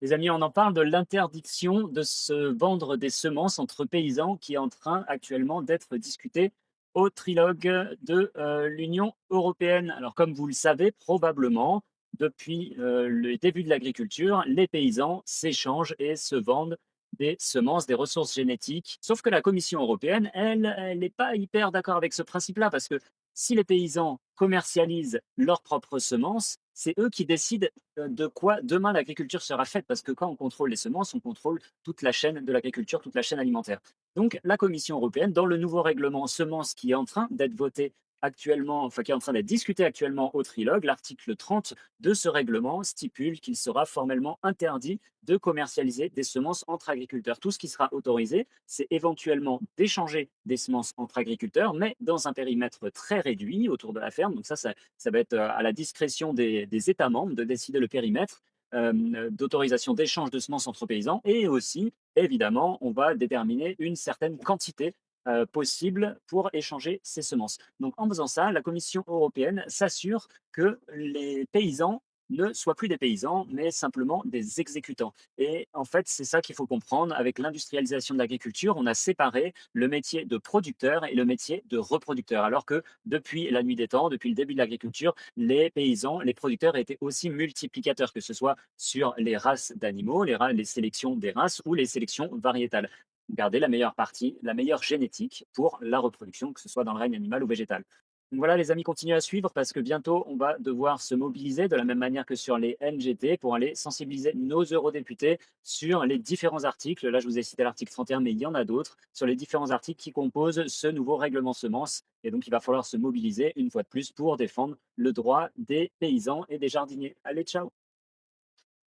Les amis, on en parle de l'interdiction de se vendre des semences entre paysans qui est en train actuellement d'être discutée au trilogue de l'Union européenne. Alors, comme vous le savez probablement, depuis le début de l'agriculture, les paysans s'échangent et se vendent des semences, des ressources génétiques. Sauf que la Commission européenne, elle n'est pas hyper d'accord avec ce principe-là, parce que si les paysans commercialisent leurs propres semences, c'est eux qui décident de quoi demain l'agriculture sera faite, parce que quand on contrôle les semences, on contrôle toute la chaîne de l'agriculture, toute la chaîne alimentaire. Donc la Commission européenne, dans le nouveau règlement semences qui est en train d'être voté actuellement, enfin qui est en train d'être discuté actuellement au trilogue, l'article 30 de ce règlement stipule qu'il sera formellement interdit de commercialiser des semences entre agriculteurs. Tout ce qui sera autorisé, c'est éventuellement d'échanger des semences entre agriculteurs, mais dans un périmètre très réduit autour de la ferme. Donc ça va être à la discrétion des États membres de décider le périmètre d'autorisation d'échange de semences entre paysans. Et aussi, évidemment, on va déterminer une certaine quantité possible pour échanger ces semences. Donc en faisant ça, la Commission européenne s'assure que les paysans ne soient plus des paysans, mais simplement des exécutants. Et en fait, c'est ça qu'il faut comprendre. Avec l'industrialisation de l'agriculture, on a séparé le métier de producteur et le métier de reproducteur. Alors que depuis la nuit des temps, depuis le début de l'agriculture, les paysans, les producteurs étaient aussi multiplicateurs, que ce soit sur les races d'animaux, les sélections des races ou les sélections variétales. Garder la meilleure partie, la meilleure génétique pour la reproduction, que ce soit dans le règne animal ou végétal. Donc voilà, les amis, continuez à suivre parce que bientôt, on va devoir se mobiliser de la même manière que sur les NGT pour aller sensibiliser nos eurodéputés sur les différents articles. Là, je vous ai cité l'article 31, mais il y en a d'autres sur les différents articles qui composent ce nouveau règlement semences. Et donc, il va falloir se mobiliser une fois de plus pour défendre le droit des paysans et des jardiniers. Allez, ciao!